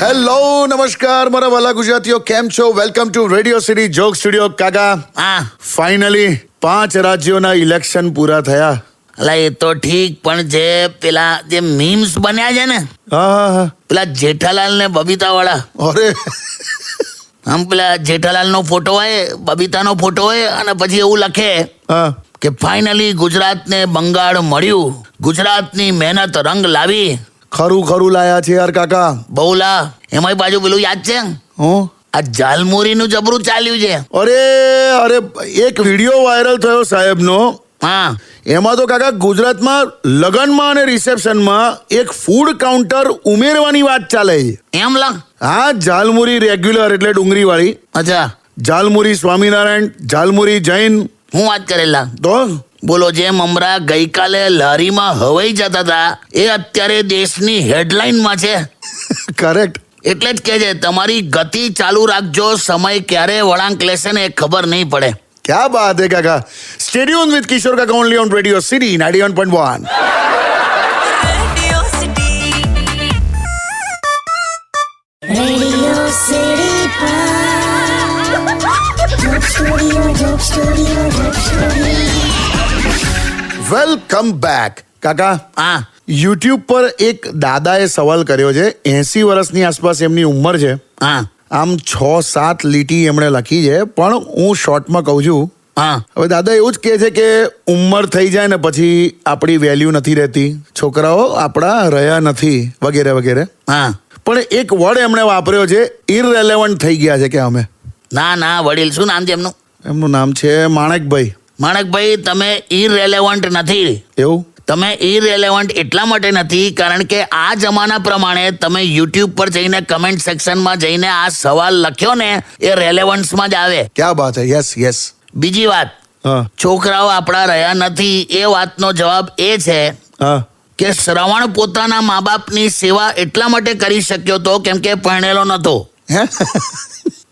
Hello નમસ્કાર મારા વાલા ગુજરાતીઓ, કેમ છો? Welcome to radio city joke studio. કાકા, ફાઇનલી 5 રાજ્યોના ઇલેક્શન પૂરા થયા. અલા એ તો ઠીક, પણ જે પેલા જે મીમ્સ બન્યા છે ને, હા, પેલા જેઠાલાલ ને બબીતા વાળા, અરે આમ પેલા જેઠાલાલ નો ફોટો હોય, બબીતા નો ફોટો હોય, અને પછી એવું લખે હા કે ફાઇનલી ગુજરાતને બંગાળ મળ્યું, ગુજરાતની મહેનત રંગ લાવી. ખરું લાયા છે યાર કાકા. બહુલા એમાંય પાછું પેલું યાદ છે, હું આ ઝાલમુરી નું જબરું ચાલ્યું છે. અરે એક વિડીયો વાયરલ થયો સાહેબનો. હા, એમાં તો કાકા ગુજરાતમાં લગ્નમાં અને રિસેપ્શનમાં એક ફૂડ કાઉન્ટર ઉમેરવાની વાત ચાલે છે. એમ લા? હા, ઝાલમુરી રેગ્યુલર એટલે ડુંગળી વાળી, અચ્છા, ઝાલમુરી સ્વામિનારાયણ, ઝાલમુરી જૈન. હું વાત કરેલા તો બોલો, જેમ હમણાં ગઈકાલે લારીમાં હવાઈ જતા હતા, એ અત્યારે દેશની હેડલાઇનમાં છે. કરેક્ટ. એટલે જ કે છે, તમારી ગતિ ચાલુ રાખજો, સમય ક્યારે વળાંક લેશે ને એ ખબર નહીં પડે. क्या बात है काका. Stay tuned with Kishore Kaka only on Radio City 91.1. Radio City welcome back. કાકા, હા, યુટ્યુબ પર એક દાદાએ સવાલ કર્યો છે. 80 વર્ષની આસપાસ એમની ઉંમર છે. હા, આમ 6-7 લીટી એમણે લખી છે, પણ હું શોર્ટમાં કહું છું. હા, હવે દાદા એવું જ કહે છે કે ઉંમર થઈ જાય ને પછી આપણી વેલ્યુ નથી રહેતી, છોકરાઓ આપણા રહ્યા નથી, વગેરે વગેરે. હા. પણ એક વર્ડ એમણે વાપર્યો છે, ઇરરેલેવન્ટ થઈ ગયા છે કે અમે. ના વડીલ, શું નામ છે એમનું? એમનું નામ છે માણેકભાઈ. માણકભાઈ, તમે ઇરરેલેવન્ટ નથી. એવું? તમે ઇરરેલેવન્ટ એટલા માટે નથી કારણ કે આ જમાના પ્રમાણે તમે યુટ્યુબ પર જઈને કમેન્ટ સેક્શનમાં જઈને આ સવાલ લખ્યો ને, એ રેલેવન્સમાં જ આવે. ક્યાં બાત હે. યસ. બીજી વાત, હા છોકરાઓ આપણા રહ્યા નથી, એ વાતનો જવાબ એ છે હા કે શ્રવણ પોતાના મા બાપની સેવા એટલા માટે કરી શક્યો હતો કેમ કે પરણેલો નહોતો. હે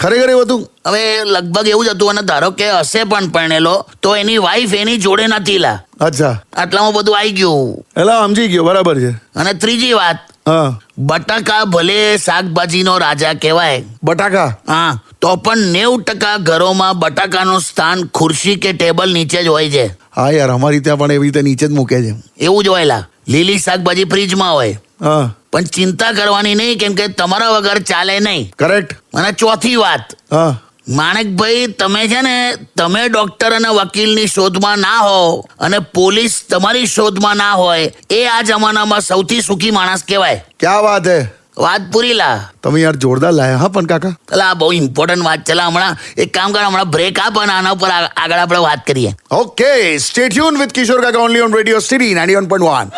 ખરેખર એવું હતું? હવે લગભગ એવું જ હતું, અને ધારો કે હશે પણ પરણેલો, તો એની વાઈફ એની જોડે નથી. લા, અચ્છા, આટલામાં બધું આવી ગયું. એલા સમજી ગયો, બરાબર છે. અને ત્રીજી વાત, હા, બટાકા ભલે શાકભાજીનો રાજા કહેવાય, બટાકા. હા, તો પણ 90% ઘરોમાં બટાકાનું સ્થાન ખુરશી કે ટેબલ નીચે જ હોય છે. હા યાર, અમારી ત્યાં પણ એવી રીતે નીચે જ મૂકે છે. એવું જ હોય. લા, લીલી શાકભાજી ફ્રીજમાં હોય, હા, પણ ચિંતા કરવાની નહીં, કેમ કે તમારા વગર ચાલે નહીં. કરેક્ટ. અને ચોથી વાત, હા માણેકભાઈ, તમે છે ને, તમે ડોક્ટર અને વકીલની શોધમાં ના હો અને પોલીસ તમારી શોધમાં ના હોય, એ આ જમાનામાં સૌથી સુખી માણસ કહેવાય. ક્યાં વાત હે. વાત પૂરી. લા, તમે યાર જોરદાર લાયા. હા પણ કાકા, આ બહુ ઇમ્પોર્ટન્ટ વાત છે. હમણાં એક કામ કર, હમણાં બ્રેક આપ અને આના ઉપર આગળ આપણે વાત કરીએ. ઓકે, સ્ટે ટ્યુન વિથ કિશોર કાકા only on radio city 91.1.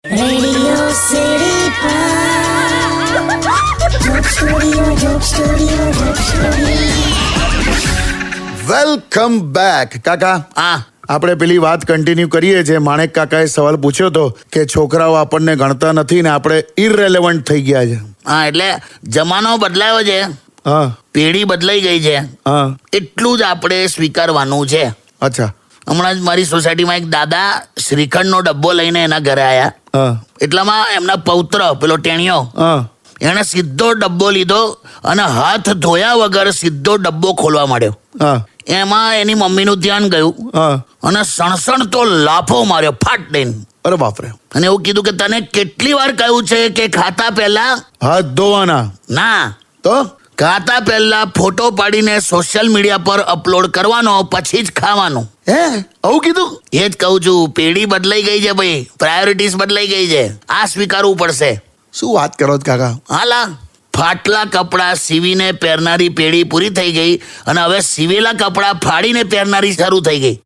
Radio City welcome back. કાકા, હા, આપણે પેલી વાત કન્ટિન્યુ કરીએ છીએ. માણેક કાકાએ સવાલ પૂછ્યો હતો કે છોકરાઓ આપણને ગણતા નથી ને આપણે ઇરરેલેવન્ટ થઈ ગયા છે. હા, એટલે જમાનો બદલાયો છે, હા પેઢી બદલાઈ ગઈ છે, હા એટલું જ આપણે સ્વીકારવાનું છે. અચ્છા. હમણાં જ મારી સોસાયટીમાં એક દાદા શ્રીખંડનો ડબ્બો લઈને એના ઘરે આવ્યા. હા એટલામાં એમના પૌત્ર પેલો ટેણિયો, હા એણે સીધો ડબ્બો લીધો અને હાથ ધોયા વગર સીધો ડબ્બો ખોલવા માંડ્યો. હા એમાં એની મમ્મીનું ધ્યાન ગયું હા અને સણસણતો લાફો માર્યો, ફાટ દઈને. અરે બાપરે. અને એવું કીધું કે તને કેટલી વાર કહ્યું છે કે ખાતા પહેલા હાથ ધોવાના? ના, તો ખાતા પહેલા ફોટો પાડીને સોશિયલ મીડિયા પર અપલોડ કરવાનો, પછી જ ખાવાનું. હે આવું કીધું? એ જ કહું છું, પેઢી બદલાઈ ગઈ છે ભાઈ, પ્રાયોરિટીઝ બદલાઈ ગઈ છે. આ સ્વીકારવું પડશે. શું વાત કરો છો કાકા? હાલા, ફાટલા કપડાં સીવીને પહેરનારી પેઢી પૂરી થઈ ગઈ અને હવે સીવેલા કપડાં ફાડીને પહેરનારી શરૂ થઈ ગઈ.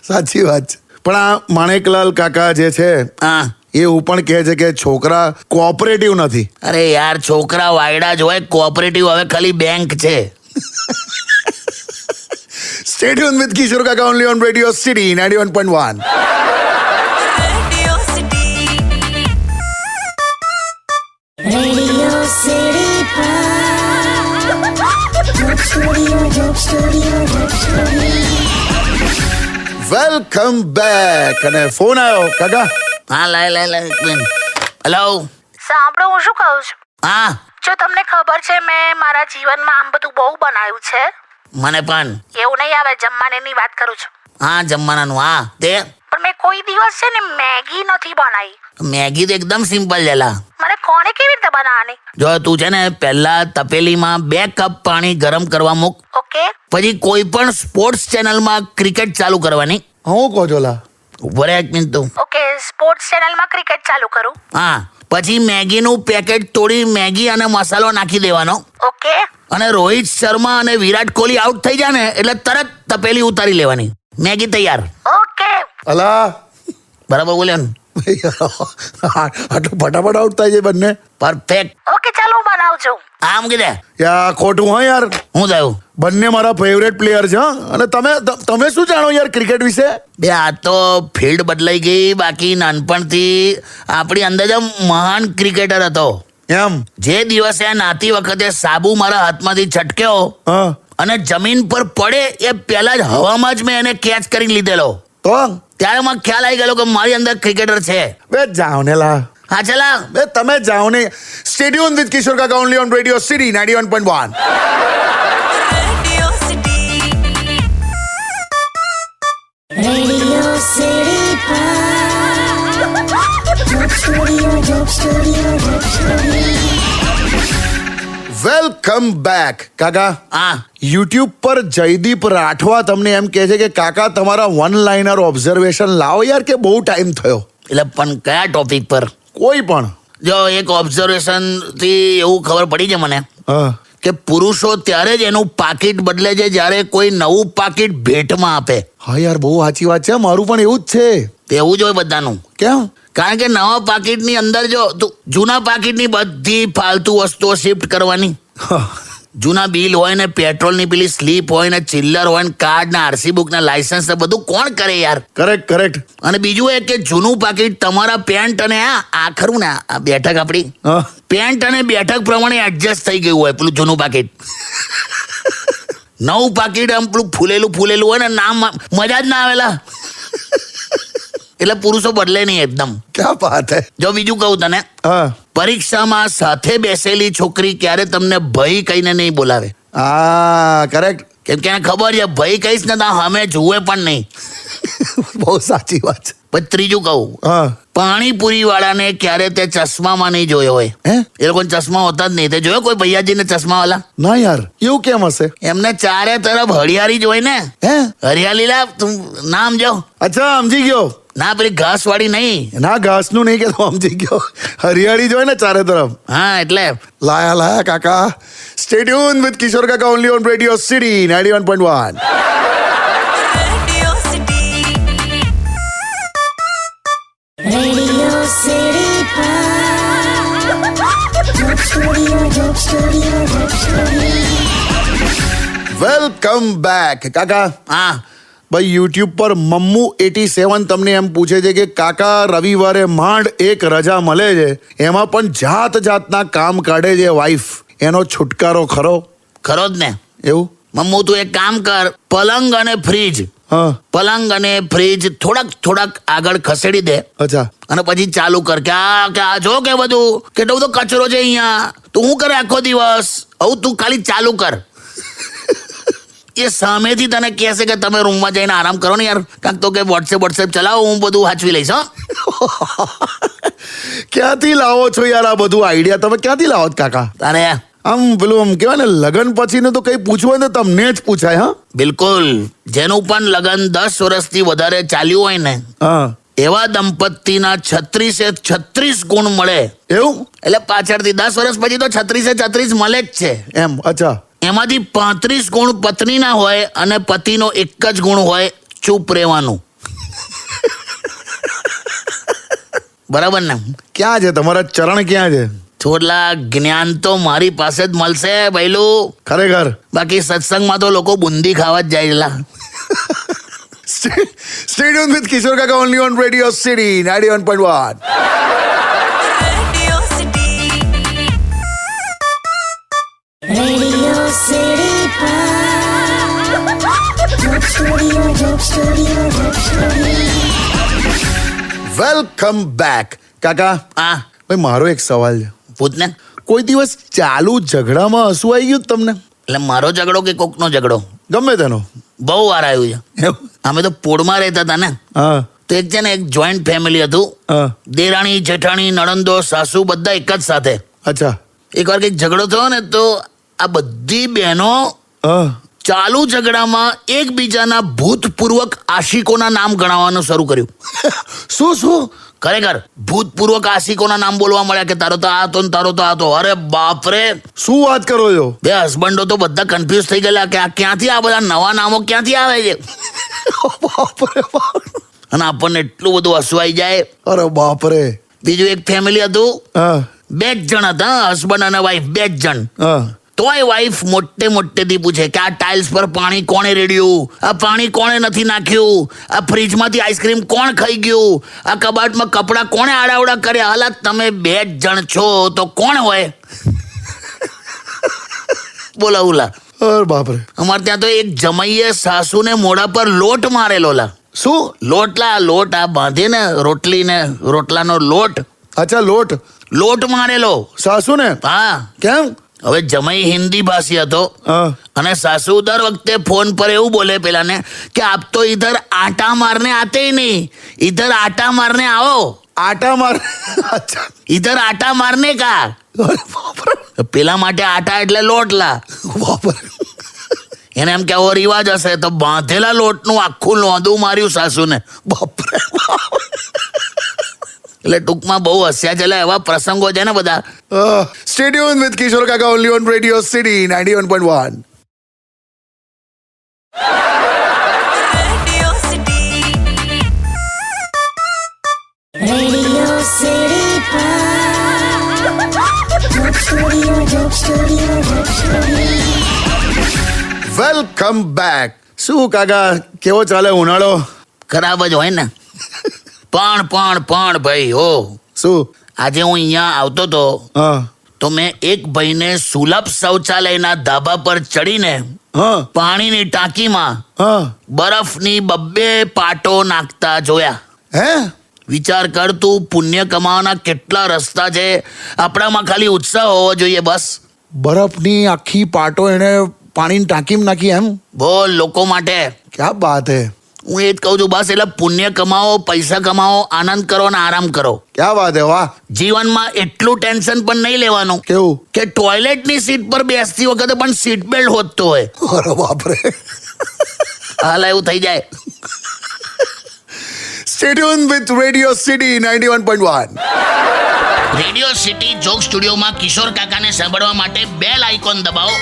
સાચી વાત છે. પણ આ માણેકલાલ કાકા જે છે, હા, એવું પણ કહે છે કે છોકરા કોઓપરેટિવ નથી. અરે યાર, છોકરા વાયડા જ હોય, કોઓપરેટિવ હવે ખાલી બેંક છે. Stay tuned with Kishore Kaka only on Radio City 91.1. Radio City welcome back. અને ફોન આવ્યો કાકા. હા લાય હેલો. સાંભળો, હું શું કહું છું? હા જો તમને ખબર છે, મેં મારા જીવનમાં આમ બધું બહુ બનાવ્યું છે. મને પણ. એવું નહીં આવે, જમવાનીની વાત કરું છું. હા જમવાનાનું. હા તે પણ મેં કોઈ દિવસ છે ને મેગી નથી બનાવી. મેગી તો એકદમ સિમ્પલ લેલા. મને કોને કેવી રીતે બનાવવાની? જો તું છે ને પહેલા તપેલીમાં 2 કપ પાણી ગરમ કરવા મૂક. ઓકે. પછી કોઈ પણ સ્પોર્ટ્સ ચેનલમાં ક્રિકેટ ચાલુ કરવાની. હું કહો છો લા? ઉભો રહે એક મિનિટ તું. ઓકે, સ્પોર્ટ્સ ચેનલમાં ક્રિકેટ ચાલુ કરું. હા પછી મેગીનું પેકેટ તોડી મેગી અને મસાલો નાખી દેવાનો. ઓકે. અને રોહિત શર્મા અને વિરાટ કોહલી આઉટ થઈ જાય ને એટલે તરત તપેલી ઉતારી લેવાની. મેગી તૈયાર. ઓકે. અલા બરાબર બોલ્યો ને? આટલું ફટાફટ આઉટ થાય છે બંને. પરફેક્ટ. ઓકે, ચાલો હું બનાવું છું. આમ કીધે યા ખોટું હા યાર. હું થયું? બંને મારા ફેવરેટ પ્લેયર છે હા. અને તમે શું જાણો યાર ક્રિકેટ વિશે? બે આ તો ફિલ્ડ બદલાઈ ગઈ, બાકી નાનપણથી આપણી અંદર જ મહાન ક્રિકેટર હતો. એમ? જે દિવસે નાતી વખતે સાબુ મારા હાથમાંથી છટક્યો હા. અને જમીન પર પડે એ પહેલા જ હવામાં જ મેં એને કેચ કરી લીધેલો. તો ત્યારે મને ખ્યાલ આવી ગયેલો કે મારી અંદર ક્રિકેટર છે. બે જાઓ ને લા. હા ચલા. બે તમે જાઓ ને. સ્ટેડિયમ વિથ કિશોર કાકા only on radio city 91.1. Radio City Joke Studio. Welcome back કાકા. હા યુટ્યુબ પર જયદીપ રાઠવા તમને એમ કહે છે કે કાકા તમારા વન લાઇનર ઓબ્ઝર્વેશન લાવો યાર, કે બહુ ટાઈમ થયો. એટલે પણ કયા ટોપિક પર? કોઈ પણ. જો એક ઓબ્ઝર્વેશન થી એવું ખબર પડી છે મને હા. કે પુરુષો ત્યારે જ એનું પાકીટ બદલે છે જ્યારે કોઈ નવું પાકીટ ભેટમાં આપે. હા યાર બહુ સાચી વાત છે. મારું પણ એવું જ છે. તેવું જ હોય બધાનું. કેમ? કારણ કે નવા પાકીટની અંદર જો તું જૂના પાકીટની બધી ફાલતુ વસ્તુઓ શિફ્ટ કરવાની. જૂના બિલ હોય ને પેટ્રોલની પેલી સ્લીપ હોય ને ચિલ્લર હોય ને કાર્ડ ને આરસી બુક ને લાયસન્સ ને બધું કોણ કરે યાર? કરેક્ટ. અને બીજું એ કે જૂનું પાકીટ તમારા પેન્ટ અને આ ખરું ને આ બેઠક આપણી હા. પેન્ટ અને બેઠક પ્રમાણે એડજસ્ટ થઈ ગયું હોય પેલું જૂનું પાકીટ. નવું પાકીટ આમ પેલું ફૂલેલું હોય ને નામ મજા જ ના આવેલા. એટલે પુરુષો બદલે નહીં એકદમ. ક્યાં વાત હે. જો બીજું કહું તને, હા. પરીક્ષામાં સાથે બેસેલી છોકરી ક્યારે તમને ભઈ કહીને નહીં બોલાવે. હા કરેક્ટ. કેમ કે એને ખબર છે ભઈ કહીશ ને તો અમે જુએ પણ નહીં. બહુ સાચી વાત છે. પછી ત્રીજું કહું, હા. પાણીપુરી વાળાને ક્યારે તે ચશ્મામાં નહીં જોયો હોય. હે? એ લોકોને ચશ્મા હોતા જ નહીં. તે જોયો કોઈ ભૈયાજીને ચશ્મા વાળા? ના યાર એવું કેમ હશે? એમને ચારે તરફ હરિયાળી જ હોય ને. હે? હરિયાળી લા તું નામ જો. અચ્છા સમજી ગયો. ના પેલી ઘાસ વાળી નહીં. ના ઘાસનું નહીં કે સમજી ગયો. હરિયાળી જ હોય ને ચારે તરફ. હા એટલે લાયા કાકા. સ્ટેડિયમ વિથ કિશોર કાકા only on radio city 91.1. Radio City Joke Studio. Welcome back કાકા. હા ભાઈ યુટ્યુબ પર મમ્મુ 87 તમને એમ પૂછે છે કે કાકા રવિવારે માંડ એક રજા મળે છે, એમાં પણ જાતના કામ કાઢે છે વાઈફ, એનો છુટકારો ખરો? ખરો જ ને. એવું? મમ્મુ તું એક કામ કર, પલંગ અને ફ્રીજ હા. પલંગ અને ફ્રીજ થોડાક આગળ ખસેડી દે અચ્છા. અને પછી ચાલુ કર કે આ જો કે બધું કેટલો બધો કચરો છે અહીંયા. તું શું કરે આખો દિવસ? હવે તું ખાલી ચાલુ કર. એ સામેથી તને કહેશે કે તમે રૂમમાં જઈને આરામ કરો ને યાર, કાંક તો કે વોટ્સએપ ચલાવો, હું બધું વાંચવી લઈશ. ક્યાંથી લાવો છો યાર આ બધું આઈડિયા? તમે ક્યાંથી લાવો છો કાકા? તારે આમ પેલું આમ કહેવાય ને લગન પછીનું તો કઈ પૂછવું હોય ને તમને જ પૂછાય. હા બિલકુલ. જેનું પણ લગન 10 વર્ષથી વધારે ચાલ્યું હોય ને હા. એવા દંપતીના 36 ગુણ મળે. એવું? એટલે પાછળથી 10 વર્ષ પછી તો 36 મળે જ છે. એમ? અચ્છા. એમાંથી 35 ગુણ પત્નીના હોય અને પતિનો એક જ ગુણ હોય ચૂપ રહેવાનું. બરાબર ને? ક્યાં છે તમારા ચરણ? ક્યાં છે? થોડલા જ્ઞાન તો મારી પાસે જ મળશે ભઈલું. ખરેખર? બાકી સત્સંગમાં તો લોકો બુંદી ખાવા જ જાય. સ્ટેડિયમ વિથ કિશોર કાકા only on radio city 91.1. Radio City Joke Studio. Welcome back. કાકા હા ભાઈ મારો એક સવાલ છે. પૂછ ને. કોઈ દિવસ ચાલુ ઝઘડામાં હસવું આવી ગયું તમને? એટલે મારો ઝઘડો કે કોકનો ઝઘડો? ગમે તેનો. બહુ વાર આવ્યું છે. એવું? અમે તો પોળમાં રહેતા હતા ને, હા તો એક છે ને એક જોઈન્ટ ફેમિલી હતું. હા દેરાણી જેઠાણી નણંદો સાસુ બધા એક જ સાથે. અચ્છા એકવાર કંઈક ઝઘડો થયો ને તો આ બધી બહેનો હા ચાલુ ઝઘડામાં એકબીજાના ભૂતપૂર્વક આશિકોના નામ ગણાવવાનું શરૂ કર્યું. શું ખરેખર ભૂતપૂર્વક આશિકોના નામ બોલવા મળ્યા કે તારો તો આ હતો ને તારો તો આ હતો. અરે બાપરે, શું વાત કરો છો? બે હસબન્ડો તો બધા કન્ફ્યુઝ થઈ ગયેલા કે આ ક્યાંથી આ બધા નવા નામો ક્યાંથી આવે છે. બાપરે બાપ. અને આપણને એટલું બધું હસવાઈ જાય. અરે બાપરે. બીજું એક ફેમિલી હતું, હા 2 જ જણ હતા, હસબન્ડ અને વાઈફ 2 જ જણ. હા તોય વાઈફ મોટેથી પૂછે કે આ ટાઇલ્સ પર પાણી કોણે રેડ્યું, આ પાણી કોણે નથી નાખ્યું, આ ફ્રીજમાંથી આઈસ્ક્રીમ કોણ ખાઈ ગયું, આ કબાટમાં કપડાં કોણે આડાવડા કર્યા. હાલા તમે 2 જ જણ છો તો કોણ હોય? બોલા ઉલા. અરે બાપરે. અમારે ત્યાં તો એક જમાઈએ સાસુને મોઢા પર લોટ મારેલો. લા શું? લોટ આ બાંધે ને રોટલી ને રોટલાનો લોટ અચ્છા લોટ મારેલો. સાસુ ને? હા. કેમ? હવે જમાઈ હિન્દી ભાષી હતો હા અને સાસુ દર વખતે ફોન પર એવું બોલે પેલાને કે આપ તો ઇધર આટા મારને આતે ही नहीं, इधर आटा मारने आओ. આટા માર. અચ્છા. इधर आटा मारने का. અરે બાપરે. પેલા માટે આટા એટલે લોટલા. બાપરે. એને એમ કે આવો રિવાજ હશે તો બાંધેલા લોટનું આખું લોંદું માર્યું સાસુને. બાપરે. એટલે ટૂંકમાં બહુ હસ્યા છે. એવા પ્રસંગો છે ને બધા. Stay tuned with Kishore Kaka only on Radio City 91.1. Radio City Joke Studio. Welcome back. શું કાકા કેવો ચાલે ઉનાળો? ખરાબ જ હોય ને. પણ ભાઈ હો, શું? આજે હું અહીંયા આવતો તો હા તો મેં એક ભાઈને સુલભ શૌચાલયના ધાબા પર ચડીને હા પાણીની ટાંકીમાં હા. બરફની 2 પાટો નાખતા જોયા. હે? વિચાર કર તું, પુણ્ય કમાવાના કેટલા રસ્તા છે. આપણામાં ખાલી ઉત્સાહ હોવો જોઈએ બસ. બરફની આખી પાટો એને પાણીની ટાંકીમાં નાખી એમ? બોલ, લોકો માટે. ક્યાં બાત હે. હું એ જ કહું છું બસ. એટલે પુણ્ય કમાવો, પૈસા કમાવો, આનંદ કરો ને આરામ કરો. ક્યાં વાત હે. વાહ. જીવનમાં એટલું ટેન્શન પણ નહીં લેવાનું કેવું? કે ટોયલેટની સીટ પર બેસતી વખતે પણ સીટ બેલ્ટ હોતતો હોય. અરે બાપરે. હાલ એવું થઈ જાય. Stay tuned with Radio City 91.1. Radio city joke સ્ટુડિયોમાં કિશોર કાકાને સાંભળવા માટે બેલ આઇકોન દબાવો.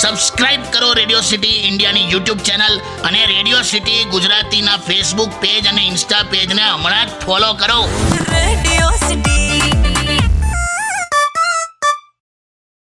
સબસ્ક્રાઇબ કરો રેડિયો સિટી ઇન્ડિયાની યુટ્યુબ ચેનલ અને રેડિયો સિટી ગુજરાતીના ફેસબુક પેજ અને ઇન્સ્ટા પેજને હમણાં જ ફોલો કરો. Radio city